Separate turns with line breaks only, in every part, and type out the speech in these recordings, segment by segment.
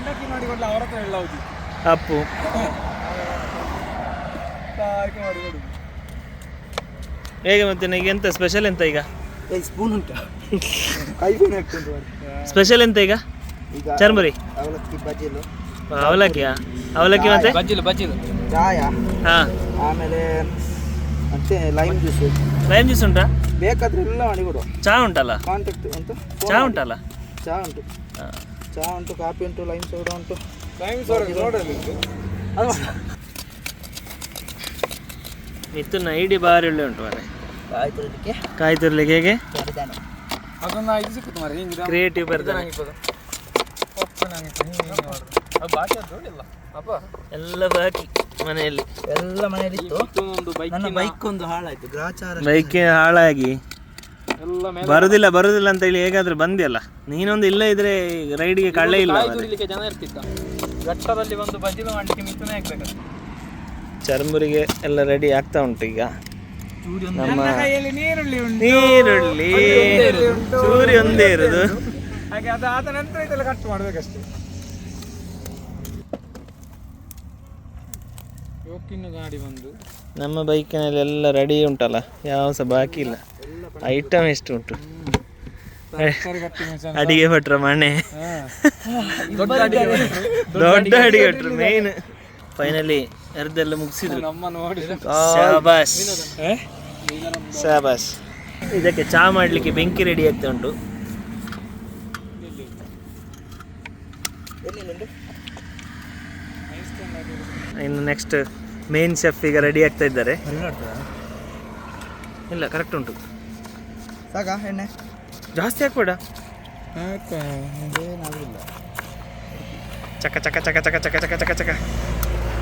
ಮಂಡಕ್ಕಿ ಮಾಡಿ ಕೊಡ್ಲ ಅವರ ಹತ್ರ ಎಲ್ಲ ಹೌದು
ಅಪ್ಪು ಹೇಗೆ ಮತ್ತೆ ಈಗ ಎಂತ ಸ್ಪೆಷಲ್ ಎಂತ ಈಗ
ಸ್ಪೂನ್ ಉಂಟಾ ಐಫೋನ್ ಹಾಕ್ಕೊಂಡು
ಸ್ಪೆಷಲ್ ಎಂತ ಈಗ ಚರ್ಮುರಿ
ಅವಲಕ್ಕಿ ಬಜ್ಜಿಲು
ಅವಲಕ್ಕಿಯಾ ಅವಲಕ್ಕಿ ಮತ್ತೆ
ಬಜ್ಜಿಲು ಚಾಯ
ಹಾ
ಆಮೇಲೆ ಮತ್ತೆ ಲೈಮ್
ಜ್ಯೂಸ್ ಉಂಟಾ
ಬೇಕಾದ್ರೆ ಎಲ್ಲ ಮಾಡಿಕೊಡುವ
ಚಾ ಉಂಟಲ್ಲ
ಕಾಂಟ್ಯಾಕ್ಟ್ ಉಂಟು
ಚಾ ಉಂಟಲ್ಲ
ಚಾ ಉಂಟು ಚಾ ಉಂಟು ಕಾಫಿ ಉಂಟು ಲೈಮ್ ಸೋಡಾ ಉಂಟು ಲೈಮ್ ಸೋಡಾ
ಮಿಥುನ ಐಡಿ ಬಾರಿ ಒಳ್ಳೆ ಉಂಟು ಮಾರೆ ಕಾಯಿ ತುರ್ಲಿಕ್ಕೆ ಹೇಗೆ
ಅದೊಂದು ಇದು ಸಿಕ್ಕುತ್ತೆ ಮಾರೆ ಹಿಂಗಿದೆ
ಕ್ರಿಯೇಟಿವ್ ಬರ್ತದೆ ಎಲ್ಲ ಬಾಕಿ ಮನೆಯಲ್ಲಿ
ಎಲ್ಲ ಮನೆಯಲ್ಲಿ ಇತ್ತು ನನ್ನ ಬೈಕ್ ಒಂದು ಹಾಳಾಯ್ತು ಗ್ರಾಚಾರ
ಬೈಕ್ ಹಾಳಾಗಿ ಬರುದಿಲ್ಲ ಅಂತ ಹೇಳಿ ಹೇಗಾದ್ರೂ ಬಂದಿಯಲ್ಲ ನೀನೊಂದು ಇಲ್ಲ ಇದ್ರೆ ರೈಡ್ಗೆ ಕಳ್ಳೆ ಇಲ್ಲ
ಜನ ಇರ್ತಿದ್ದ ಘಟ್ಟದಲ್ಲಿ ಒಂದು ಬಜ್ಜಿಲು ಮಾಡ್ಲಿಕ್ಕೆ ಮಿಥುನೇ ಆಗ್ಬೇಕಂತ
ಚರ್ಮುರಿಗೆ ಎಲ್ಲ ರೆಡಿ ಆಗ್ತಾ ಉಂಟು ಈಗ ನಮ್ಮ
ನೀರುಳ್ಳಿ
ಚೂರಿ ಒಂದೇ ಇರೋದು
ಹಾಗೆ ಅದು ಆದ ನಂತರ ಇದೆಲ್ಲ ಕಟ್ ಮಾಡ್ಬೇಕಷ್ಟೇ ಯೋಕಿನ್ನು ಗಾಡಿ ಬಂದು
ನಮ್ಮ ಬೈಕಿನಲ್ಲಿ ಎಲ್ಲ ರೆಡಿ ಉಂಟಲ್ಲ ಯಾವ ಸಹ ಬಾಕಿ ಇಲ್ಲ ಐಟಮ್ ಎಷ್ಟು ಉಂಟು ಅಡಿಗೆ ಭಟ್ರ ಮನೆ ದೊಡ್ಡ ಅಡಿಗೆ ಭಟ್ರು ಮೇನ್ ಫೈನಲಿ ಅರ್ಧೆಲ್ಲ ಮುಗಿಸಿದ್ರು ಶಾಬಾಸ್ ಇದಕ್ಕೆ ಚಾ ಮಾಡಲಿಕ್ಕೆ ಬೆಂಕಿ ರೆಡಿ ಆಗ್ತಾ ಉಂಟು ಇನ್ನು ನೆಕ್ಸ್ಟ್ ಮೇನ್ ಶೆಫ್ ಈಗ ರೆಡಿ ಆಗ್ತಾ ಇದ್ದಾರೆ ಇಲ್ಲ ಕರೆಕ್ಟ್ ಉಂಟು
ಸಾಕಾ ಎಣ್ಣೆ
ಜಾಸ್ತಿ ಹಾಕ್ಬೇಡ ಚಕ ಚಕ ಚಕ ಚಕ ಚಕ ಚಕ ಚಕ ಚಕ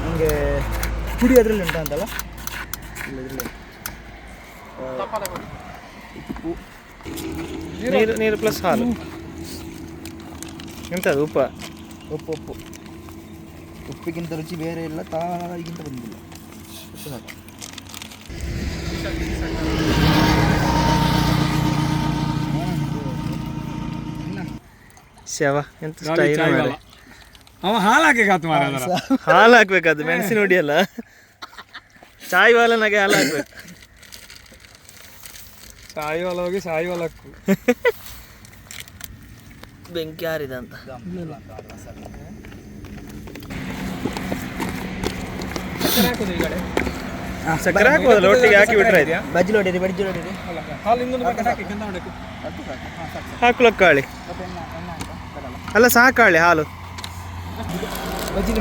ನನಗೆ ಪುಡಿ ಅದರಲ್ಲಿ ಉಂಟಾ ಅಂತಲ್ಲ
ನೀರು ಪ್ಲಸ್ ಹಾಲು ಎಂಥದ್ದು
ಉಪ್ಪು ಉಪ್ಪಿಗಿಂತ ರುಚಿ ಬೇರೆ ಇಲ್ಲ ತಾಯಿಗಿಂತ ಬಂದಿಲ್ಲ ಉಪ್ಪು ಸಾಕು
ಶವ ಎಂತ ಸ್ಟೈಲ್
ಅವ ಹಾಲು ಹಾಕಿ
ಹಾಲು ಹಾಕ್ಬೇಕಾದ್ದು ಮೆಣಸಿನ ಹೊಡಿಯಲ್ಲ ಚಾಯ್ ವಾಲನಾಗೆ ಹಾಲು ಹಾಕ್ಬೇಕು
ಸಾಯಿ ಹೊಲ ಹೋಗಿ ಸಾಯಿ ಹೊಲಕ್ಕೂ
ಬೆಂಕಿ ಹಾರಿದ ಅಂತ ಸಕ್ಕರೆ ಹಾಕ್ಬೋದಲ್ಲ ಒಟ್ಟಿಗೆ ಹಾಕಿ ಬಿಟ್ರೆ
ಬಜ್ಜಿ ಹೊಡೀರಿ
ಹಾಕ್ಲಕ್ಕಾಳಿ ಅಲ್ಲ ಸಾಕಾಳಿ ಹಾಲು
ಬಜ್ಜಿ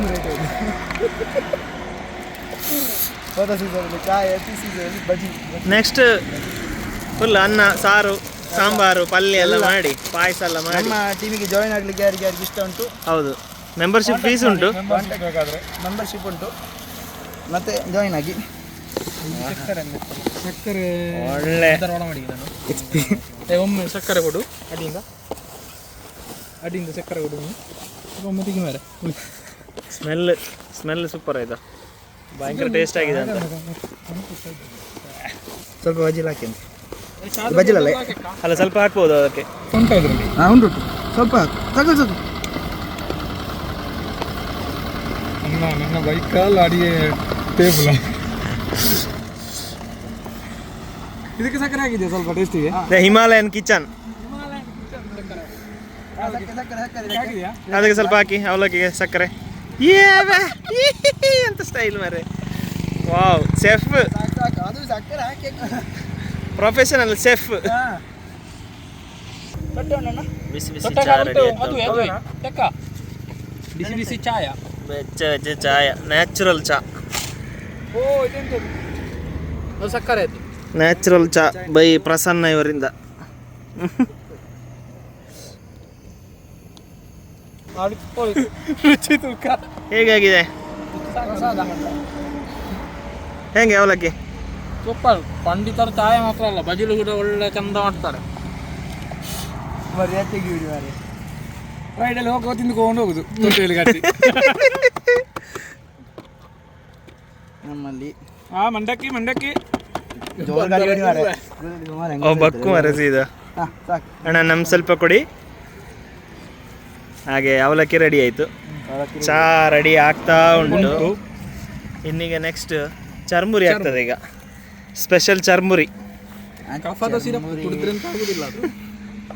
ಬಜ್ಜಿ
ನೆಕ್ಸ್ಟ್ ಫುಲ್ ಅನ್ನ ಸಾರು ಸಾಂಬಾರು ಪಲ್ಯ ಎಲ್ಲ ಮಾಡಿ ಪಾಯಸ ಎಲ್ಲ ಮಾಡಿ
ನಮ್ಮ ಟೀಮಿಗೆ ಜಾಯಿನ್ ಆಗಲಿಕ್ಕೆ ಯಾರಿಗೆ ಇಷ್ಟ ಉಂಟು
ಹೌದು ಮೆಂಬರ್ಶಿಪ್ ಫೀಸ್ ಉಂಟು
ಮೆಂಬರ್ಶಿಪ್ ಉಂಟು ಮತ್ತೆ ಜಾಯಿನ್ ಆಗಿ ಸಕ್ಕರೆ
ಒಳ್ಳೆ
ಒಮ್ಮೆ ಸಕ್ಕರೆ ಕೊಡು ಅಡಿಯಿಂದ ಸಕ್ಕರೆ ಕೊಡು ಒಮ್ಮೆ ತೆಗಿ ಮೇಲೆ
ಸ್ಮೆಲ್ ಸೂಪರ್ ಆಯ್ತಾ ಭಯಂಕರ ಟೇಸ್ಟ್ ಆಗಿದೆ ಅಂತ
ಸ್ವಲ್ಪ ಬಜ್ಜಿಲ್ ಹಾಕಿ ಬಜ್ಜಿಲಲ್ಲ
ಅಲ್ಲ ಸ್ವಲ್ಪ ಹಾಕ್ಬೋದು ಅದಕ್ಕೆ
ಉಂಟು ಇದರಲ್ಲಿ ಉಂಟು ಸ್ವಲ್ಪ ತಗೋ ಸಾಕು ನನ್ನ ಬೈಕಲ್ಲಿ ಅಡಿಗೆ ಟೇಬಲ್ ಇದಕ್ಕೆ ಸಕ್ಕರೆ ಹಾಕಿದೆ ಸ್ವಲ್ಪ ಟೇಸ್ಟಿಗೆ
ಹಿಮಾಲಯನ್ ಕಿಚನ್ ಅದಕ್ಕೆ ಸ್ವಲ್ಪ ಹಾಕಿ ಅವಲಕ್ಕಿಗೆ ಸಕ್ಕರೆ ಅಂತ ಸ್ಟೈಲ್ ಮಾರೆ ವಾವ್ ಶೆಫ್ ಪ್ರೊಫೆಷನಲ್ ಶೆಫ್ ಬಿಸಿ ಬಿಸಿ ಚಾ ರೆಡಿ
ಬಿಸಿ ಬಿಸಿ ಚಾಯ
ಬೆಚ್ಚ ಬೆಚ್ಚ ಚಾಯ ನ್ಯಾಚುರಲ್ ಚಾ
ಸಕ್ಕರೆ ಆಯ್ತು
ನ್ಯಾಚುರಲ್ ಚಾ ಬೈ ಪ್ರಸನ್ನ ಇವರಿಂದ ಹೇಗಾಗಿದೆ ಹೆಂಗೆ ಅವಲಕ್ಕಿ
ಸೂಪರ್ ಪಂಡಿತರು ಚಾಯ ಮಾತ್ರ ಅಲ್ಲ ಬಜಿಲು ಕೂಡ ಒಳ್ಳೆ ಚಂದ ಮಾಡ್ತಾರೆ ಫ್ರೈಡಲ್ಲಿ ಹೋಗೋ ತಿಂದುಕೊಂಡು ಹೋಗುದು ನಮ್ಮಲ್ಲಿ ಮಂಡಕ್ಕಿ
ಬಕ್ಕು ಮರಸಿದ ಅಣ್ಣ ನಮ್ ಸ್ವಲ್ಪ ಕೊಡಿ ಹಾಗೆ ಅವಲಕ್ಕಿ ರೆಡಿ ಆಯ್ತು ಚಾ ರೆಡಿ ಆಗ್ತಾ ಉಂಟು. ಇನ್ನೀಗ ನೆಕ್ಸ್ಟ್ ಚರ್ಮುರಿ ಆಗ್ತದೆ ಈಗ. ಸ್ಪೆಷಲ್ ಚರ್ಮುರಿ.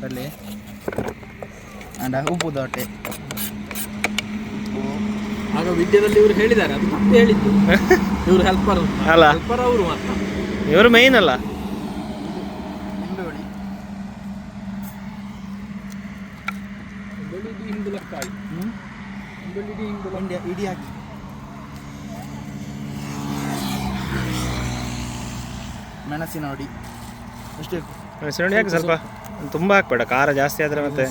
ಅಲ್ಲಿ ಅಂಡ್ ಉಪ್ಪು ದೋಟೆ.
ಆಗ ವಿದ್ಯೆಯಲ್ಲಿ ಇವರು ಹೇಳಿದ್ದಾರೆ, ಅದು ಮತ್ತೆ ಹೇಳಿದ್ದು ಇವರು ಹೆಲ್ಪರ್
ಅಲ್ಲ,
ಹೆಲ್ಪರ್ ಅವರು ಮಾತ್ರ,
ಇವರು ಮೈನ್ ಅಲ್ಲ.
ಹಿಂಬುಲಕ್ಕಾಯಿ
ಇಡಿ ಹಾಕಿ ಮೆಣಸಿನ ಹೊಡಿ ಅಷ್ಟೇ.
ನೋಡಿ ಯಾಕೆ ಸ್ವಲ್ಪ ತುಂಬ ಹಾಕ್ಬೇಡ, ಖಾರ ಜಾಸ್ತಿ ಆದರೆ ಮತ್ತೆ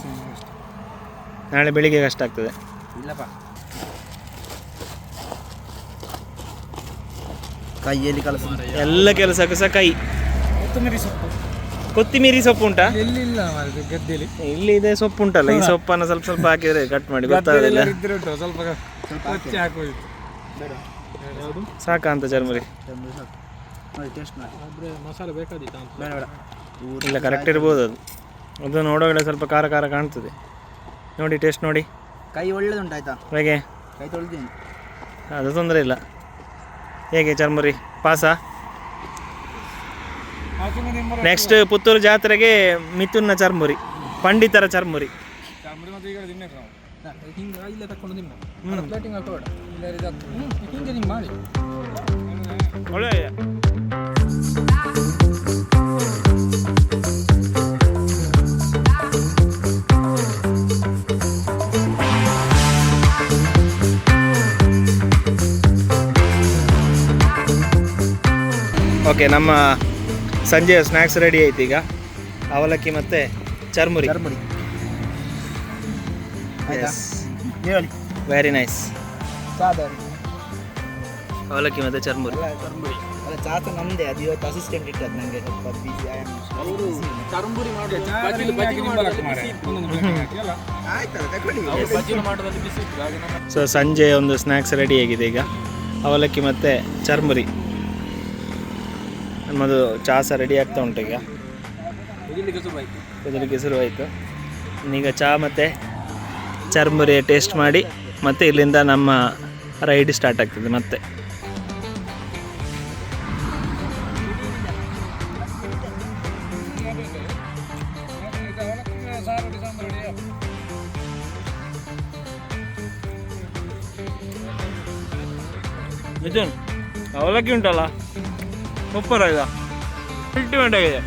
ನಾಳೆ ಬೆಳಿಗ್ಗೆ ಕಷ್ಟ ಆಗ್ತದೆ.
ಇಲ್ಲಪ್ಪ, ಕೈಯಲ್ಲಿ ಕಲಸ
ಎಲ್ಲ ಕೆಲಸಕ್ಕೂ ಸಹ ಕೈ.
ಕೊತ್ತಂಬರಿ ಸೊಪ್ಪು,
ಕೊತ್ತಿಮೀರಿ ಸೊಪ್ಪು ಉಂಟಾ?
ಎಲ್ಲಿಲ್ಲ ಗದ್ದೆಯಲ್ಲಿ,
ಇಲ್ಲಿ ಇದೆ ಸೊಪ್ಪು ಉಂಟಲ್ಲ, ಈ ಸೊಪ್ಪನ್ನು ಸ್ವಲ್ಪ ಸ್ವಲ್ಪ ಹಾಕಿದ್ರೆ ಕಟ್ ಮಾಡಿ ಗೊತ್ತಾಗಲಿಲ್ಲ.
ಸ್ವಲ್ಪ ಹಚ್ಚಿ ಹಾಕೋದು
ಸಾಕಾ ಅಂತ ಚರ್ಮುರಿ?
ಟೇಸ್ಟ್ ಮಾಡಿ.
ಆದರೆ ಮಸಾಲೆ ಬೇಕಾದಿತ್ತು ಅಂತ.
ಬೇಡ ಬೇಡ,
ಇಲ್ಲ ಕರೆಕ್ಟ್ ಇರ್ಬೋದು ಅದು. ಅದು ನೋಡೋಗಡೆ ಸ್ವಲ್ಪ ಖಾರ ಖಾರ ಕಾಣ್ತದೆ. ನೋಡಿ ಟೇಸ್ಟ್ ನೋಡಿ.
ಕೈ ಒಳ್ಳೇದುಂಟು ಆಯ್ತಾ?
ಹೇಗೆ?
ಕೈ ತೊಳೆದೀನಿ.
ಅದು ತೊಂದರೆ ಇಲ್ಲ. ಹೇಗೆ ಚರ್ಮುರಿ ಪಾಸ? ನೆಕ್ಸ್ಟ್ ಪುತ್ತೂರು ಜಾತ್ರೆಗೆ ಮಿಥುನ್ನ ಚರ್ಮುರಿ, ಪಂಡಿತರ ಚರ್ಮುರಿ.
ಹಿಂಗೆ ಇಲ್ಲೇ ತಕೊಂಡು ನಿಮ್ಮ ಪ್ಲೇಟಿಂಗ್ ಹಾಕೋಬೇಡ, ಹಿಂಗೆ ನಿಮ್ಮ ಮಾಡಿ
ಒಳ್ಳೆ. ಓಕೆ, ನಮ್ಮ ಸಂಜೆಯ ಸ್ನ್ಯಾಕ್ಸ್ ರೆಡಿ ಆಯ್ತು ಈಗ. ಅವಲಕ್ಕಿ ಮತ್ತು ಚರ್ಮುರಿ.
ಚರ್ಮುರಿ ಆಯ್ತಾ? ಹೇಳಿ.
Very nice.
ಸಾಧಾರಣ
ಅವಲಕ್ಕಿ ಮತ್ತು ಚರ್ಮುರಿ.
ಚರ್ಮುರಿ ಅಲ್ಲ, ಚಾತ ನಮ್ಮದೇ. ಅದು ಇವತ್ತು ಅಸಿಸ್ಟೆಂಟ್ ಇಟ್ಟದ್ದು ನನಗೆ ಸ್ವಲ್ಪ ಬಿಸಿ.
ಅವರು ಚರ್ಮುರಿ ಮಾಡೋದು
ಆಯ್ತಲ್ಲ, ತಗೊಳ್ಳಿ.
ಬಜ್ಜಿ ಮಾಡೋದಲ್ಲಿ ಬಿಸಿ ಇತ್ತು ಹಾಗೆ ನಮ್ಮ
ಸೊ ಸಂಜೆ ಒಂದು ಸ್ನ್ಯಾಕ್ಸ್ ರೆಡಿ ಆಗಿದೆ ಈಗ. ಅವಲಕ್ಕಿ ಮತ್ತು ಚರ್ಮುರಿ. ನಮ್ಮದು ಚಾ ಸಹ ರೆಡಿ ಆಗ್ತಾ ಉಂಟು ಈಗ. ಕುದಿಲಿಕ್ಕೆ ಶುರುವಾಯಿತು. ಈಗ ಚಾ ಮತ್ತು ಚರ್ಮುರಿ ಟೇಸ್ಟ್ ಮಾಡಿ ಮತ್ತು ಇಲ್ಲಿಂದ ನಮ್ಮ ರೈಡ್ ಸ್ಟಾರ್ಟ್ ಆಗ್ತದೆ ಮತ್ತೆ. ಮಿಥುನ್, ಅವಲಕ್ಕಿ ಉಂಟಲ್ಲ ಸೂಪರ್ ಆಗಿದೆ, ಅಲ್ಟಿಮೇಟ್ ಆಗಿದೆ.